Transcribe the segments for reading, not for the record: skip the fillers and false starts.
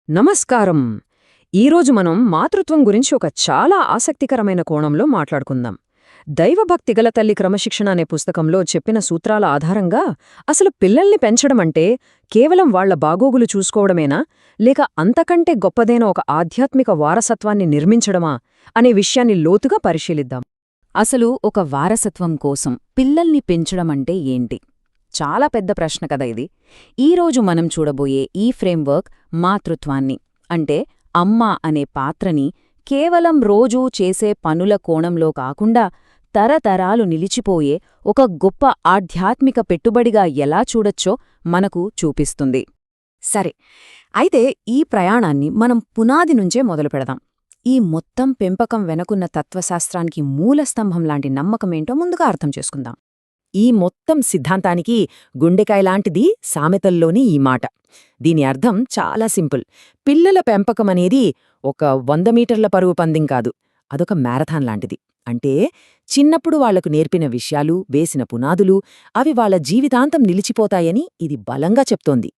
నమస్కారం. ఈరోజు మనం మాతృత్వం గురించి ఒక చాలా ఆసక్తికరమైన కోణంలో మాట్లాడుకుందాం. దైవభక్తి గల తల్లి క్రమశిక్షణ అనే పుస్తకంలో చెప్పిన సూత్రాల ఆధారంగా అసలు పిల్లల్ని పెంచడమంటే కేవలం వాళ్ల బాగోగులు చూసుకోవడమేనా, లేక అంతకంటే గొప్పదైన ఒక ఆధ్యాత్మిక వారసత్వాన్ని నిర్మించడమా అనే విషయాన్ని లోతుగా పరిశీలిద్దాం. అసలు ఒక వారసత్వం కోసం పిల్లల్ని పెంచడమంటే ఏంటి? చాలా పెద్ద ప్రశ్న కదా ఇది. ఈరోజు మనం చూడబోయే ఈ ఫ్రేమ్వర్క్ మాతృత్వాన్ని, అంటే అమ్మ అనే పాత్రని కేవలం రోజూ చేసే పనుల కోణంలో కాకుండా తరతరాలు నిలిచిపోయే ఒక గొప్ప ఆధ్యాత్మిక పెట్టుబడిగా ఎలా చూడొచ్చో మనకు చూపిస్తుంది. సరే, అయితే ఈ ప్రయాణాన్ని మనం పునాది నుంచే మొదలుపెడదాం. ఈ మొత్తం పెంపకం వెనకున్న తత్వశాస్త్రానికి మూలస్తంభం లాంటి నమ్మకమేంటో ముందుగా అర్థం చేసుకుందాం. ఈ మొత్తం సిద్ధాంతానికి గుండెకాయలాంటిది సామెతల్లోని ఈ మాట. దీని అర్థం చాలా సింపుల్. పిల్లల పెంపకమనేది ఒక 100 మీటర్ల పరుగు పందెం కాదు, అదొక మ్యారథాన్ లాంటిది. అంటే చిన్నప్పుడు వాళ్లకు నేర్పిన విషయాలు, వేసిన పునాదులు, అవి వాళ్ల జీవితాంతం నిలిచిపోతాయని ఇది బలంగా చెప్తోంది.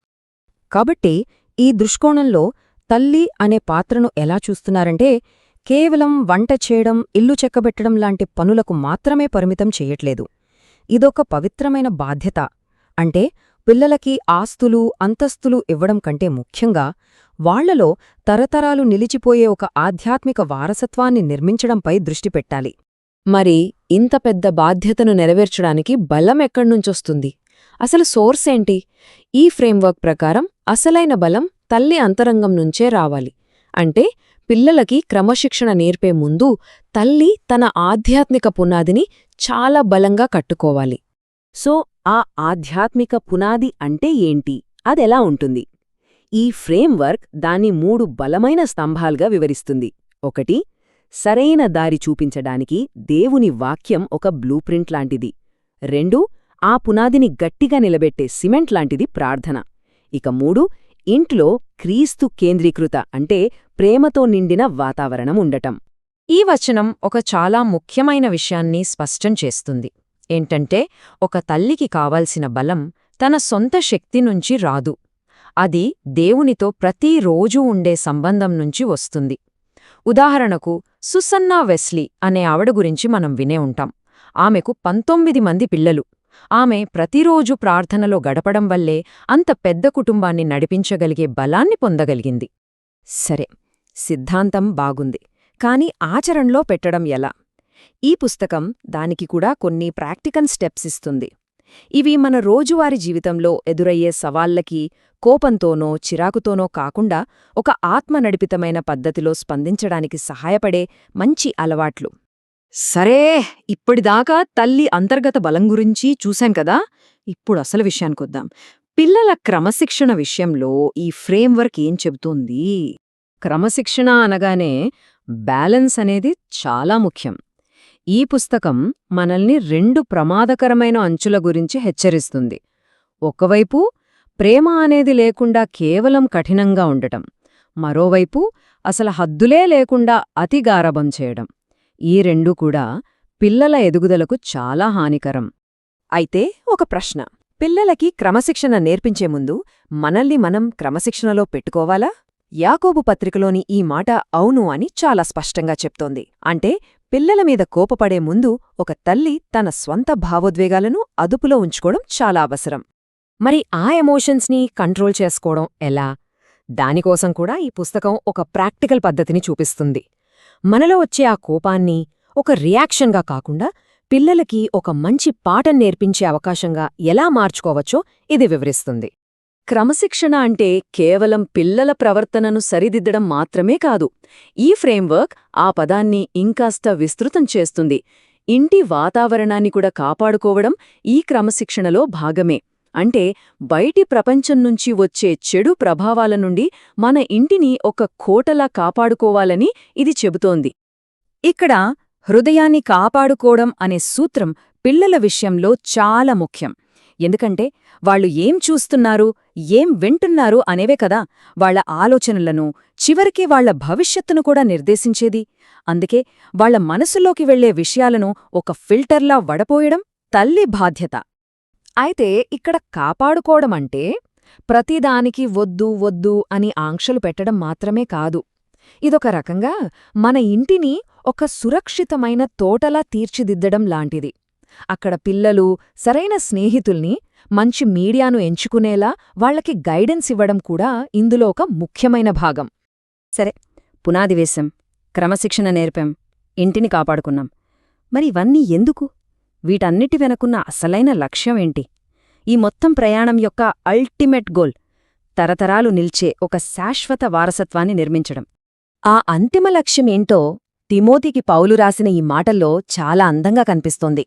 కాబట్టి ఈ దృష్కోణంలో తల్లి అనే పాత్రను ఎలా చూస్తున్నారంటే, కేవలం వంట చేయడం, ఇల్లు చెక్కబెట్టడం లాంటి పనులకు మాత్రమే పరిమితం చేయట్లేదు. ఇదొక పవిత్రమైన బాధ్యత. అంటే పిల్లలకి ఆస్తులు, అంతస్తులు ఇవ్వడం కంటే ముఖ్యంగా వాళ్లలో తరతరాలు నిలిచిపోయే ఒక ఆధ్యాత్మిక వారసత్వాన్ని నిర్మించడంపై దృష్టి పెట్టాలి. మరి ఇంత పెద్ద బాధ్యతను నెరవేర్చడానికి బలం ఎక్కడ్నుంచొస్తుంది? అసలు సోర్స్ ఏంటి? ఈ ఫ్రేమ్వర్క్ ప్రకారం అసలైన బలం తల్లి అంతరంగం నుంచే రావాలి. అంటే పిల్లలకి క్రమశిక్షణ నేర్పే ముందు తల్లి తన ఆధ్యాత్మిక పునాదిని చాలా బలంగా కట్టుకోవాలి. సో ఆ ఆధ్యాత్మిక పునాది అంటే ఏంటి? అదెలా ఉంటుంది? ఈ ఫ్రేమ్వర్క్ దాన్ని 3 బలమైన స్తంభాలుగా వివరిస్తుంది. 1. సరైన దారి చూపించడానికి దేవుని వాక్యం ఒక బ్లూప్రింట్ లాంటిది. 2. ఆ పునాదిని గట్టిగా నిలబెట్టే సిమెంట్ లాంటిది ప్రార్థన. ఇక 3. ఇంట్లో క్రీస్తు కేంద్రీకృత, అంటే ప్రేమతో నిండిన వాతావరణం ఉండటం. ఈ వచనం ఒక చాలా ముఖ్యమైన విషయాన్ని స్పష్టం చేస్తుంది. ఏంటంటే, ఒక తల్లికి కావాల్సిన బలం తన సొంత శక్తి నుంచి రాదు. అది దేవునితో ప్రతిరోజూ ఉండే సంబంధం నుంచి వస్తుంది. ఉదాహరణకు సుసన్నా వెస్లీ అనే ఆవిడ గురించి మనం వినే ఉంటాం. ఆమెకు 19 మంది పిల్లలు. ఆమె ప్రతిరోజు ప్రార్థనలో గడపడం వల్లే అంత పెద్ద కుటుంబాన్ని నడిపించగలిగే బలాన్ని పొందగలిగింది. సరే, సిద్ధాంతం బాగుంది, కాని ఆచరణలో పెట్టడం ఎలా? ఈ పుస్తకం దానికి కూడా కొన్ని ప్రాక్టికల్ స్టెప్స్ ఇస్తుంది. ఇవి మన రోజువారీ జీవితంలో ఎదురయ్యే సవాళ్లకి కోపంతోనో చిరాకుతోనో కాకుండా ఒక ఆత్మనడిపితమైన పద్ధతిలో స్పందించడానికి సహాయపడే మంచి అలవాట్లు. సరే, ఇప్పటిదాకా తల్లి అంతర్గత బలం గురించి చూశాం కదా. ఇప్పుడు అసలు విషయానికొద్దాం. పిల్లల క్రమశిక్షణ విషయంలో ఈ ఫ్రేమ్వర్క్ ఏం చెబుతోంది? క్రమశిక్షణ అనగానే బ్యాలెన్స్ అనేది చాలా ముఖ్యం. ఈ పుస్తకం మనల్ని 2 ప్రమాదకరమైన అంచుల గురించి హెచ్చరిస్తుంది. ఒకవైపు ప్రేమ అనేది లేకుండా కేవలం కఠినంగా ఉండటం, మరోవైపు అసలు హద్దులే లేకుండా అతి గారాబం చేయడం. ఈ 2 కూడా పిల్లల ఎదుగుదలకు చాలా హానికరం. అయితే ఒక ప్రశ్న: పిల్లలకి క్రమశిక్షణ నేర్పించే ముందు మనల్ని మనం క్రమశిక్షణలో పెట్టుకోవాలా? యాకోబు పత్రికలోని ఈ మాట అవును అని చాలా స్పష్టంగా చెప్తోంది. అంటే పిల్లల మీద కోపపడే ముందు ఒక తల్లి తన స్వంత భావోద్వేగాలను అదుపులో ఉంచుకోవడం చాలా అవసరం. మరి ఆ ఎమోషన్స్ని కంట్రోల్ చేసుకోవడం ఎలా? దానికోసం కూడా ఈ పుస్తకం ఒక ప్రాక్టికల్ పద్ధతిని చూపిస్తుంది. మనలో వచ్చే ఆ కోపాన్ని ఒక రియాక్షన్గా కాకుండా పిల్లలకి ఒక మంచి పాఠం నేర్పించే అవకాశంగా ఎలా మార్చుకోవచ్చో ఇది వివరిస్తుంది. క్రమశిక్షణ అంటే కేవలం పిల్లల ప్రవర్తనను సరిదిద్దడం మాత్రమే కాదు. ఈ ఫ్రేమ్వర్క్ ఆ పదాన్ని ఇంకాస్త విస్తృతం చేస్తుంది. ఇంటి వాతావరణాన్ని కూడా కాపాడుకోవడం ఈ క్రమశిక్షణలో భాగమే. అంటే బయటి ప్రపంచం నుంచి వచ్చే చెడు ప్రభావాల నుండి మన ఇంటిని ఒక కోటలా కాపాడుకోవాలని ఇది చెబుతోంది. ఇక్కడ హృదయాన్ని కాపాడుకోవడం అనే సూత్రం పిల్లల విషయంలో చాలా ముఖ్యం. ఎందుకంటే వాళ్లు ఏం చూస్తున్నారు, ఏం వింటున్నారు అనేవే కదా వాళ్ల ఆలోచనలను, చివరికి వాళ్ల భవిష్యత్తును కూడా నిర్దేశించేది. అందుకే వాళ్ల మనసులోకి వెళ్లే విషయాలను ఒక ఫిల్టర్లా వడపోయడం తల్లి బాధ్యత. అయితే ఇక్కడ కాపాడుకోవడమంటే ప్రతిదానికి వద్దు వద్దు అని ఆంక్షలు పెట్టడం మాత్రమే కాదు. ఇదొక రకంగా మన ఇంటిని ఒక సురక్షితమైన తోటలా తీర్చిదిద్దడం లాంటిది. అక్కడ పిల్లలు సరైన స్నేహితుల్ని, మంచి మీడియాను ఎంచుకునేలా వాళ్లకి గైడెన్స్ ఇవ్వడం కూడా ఇందులో ఒక ముఖ్యమైన భాగం. సరే, పునాది వేశాం, క్రమశిక్షణ నేర్పాం, ఇంటిని కాపాడుకున్నాం. మరి ఇవన్నీ ఎందుకు? వీటన్నిటి వెనకున్న అసలైన లక్ష్యం ఏంటి? ఈ మొత్తం ప్రయాణం యొక్క అల్టిమేట్ గోల్ తరతరాలు నిల్చే ఒక శాశ్వత వారసత్వాన్ని నిర్మించడం. ఆ అంతిమ లక్ష్యమేంటో తిమోతికి పౌలు రాసిన ఈ మాటల్లో చాలా అందంగా కనిపిస్తోంది.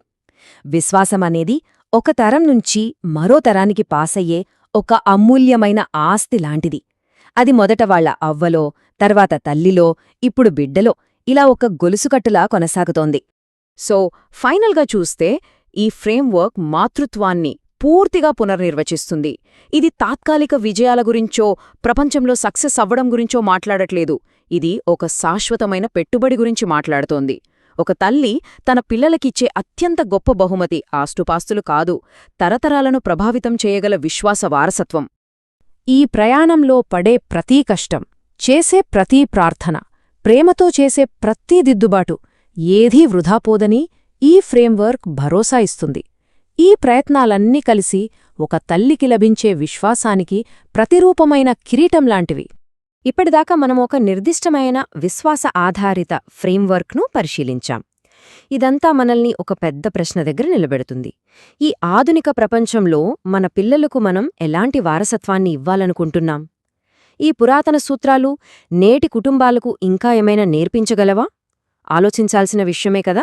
విశ్వాసమనేది ఒక తరం నుంచి మరో తరానికి పాసయ్యే ఒక అమూల్యమైన ఆస్తి లాంటిది. అది మొదట వాళ్ల అవ్వలో, తర్వాత తల్లిలో, ఇప్పుడు బిడ్డలో ఇలా ఒక గొలుసుకట్టులా కొనసాగుతోంది. సో ఫైనల్గా చూస్తే ఈ ఫ్రేమ్వర్క్ మాతృత్వాన్ని పూర్తిగా పునర్నిర్వచిస్తుంది. ఇది తాత్కాలిక విజయాల గురించో, ప్రపంచంలో సక్సెస్ అవ్వడం గురించో మాట్లాడట్లేదు. ఇది ఒక శాశ్వతమైన పెట్టుబడి గురించి మాట్లాడుతోంది. ఒక తల్లి తన పిల్లలకిచ్చే అత్యంత గొప్ప బహుమతి ఆస్తుపాస్తులు కాదు, తరతరాలను ప్రభావితం చేయగల విశ్వాస వారసత్వం. ఈ ప్రయాణంలో పడే ప్రతీ కష్టం, చేసే ప్రతీ ప్రార్థన, ప్రేమతో చేసే ప్రతీ దిద్దుబాటు ఏదీ వృధాపోదని ఈ ఫ్రేమ్వర్క్ భరోసా ఇస్తుంది. ఈ ప్రయత్నాలన్నీ కలిసి ఒక తల్లికి లభించే విశ్వాసానికి ప్రతిరూపమైన కిరీటంలాంటివి. ఇప్పటిదాకా మనం ఒక నిర్దిష్టమైన విశ్వాస ఆధారిత ఫ్రేమ్వర్క్ను పరిశీలించాం. ఇదంతా మనల్ని ఒక పెద్ద ప్రశ్న దగ్గర నిలబెడుతుంది. ఈ ఆధునిక ప్రపంచంలో మన పిల్లలకు మనం ఎలాంటి వారసత్వాన్ని ఇవ్వాలనుకుంటున్నాం? ఈ పురాతన సూత్రాలు నేటి కుటుంబాలకు ఇంకా ఏమైనా నేర్పించగలవా? ఆలోచించాల్సిన విషయమే కదా.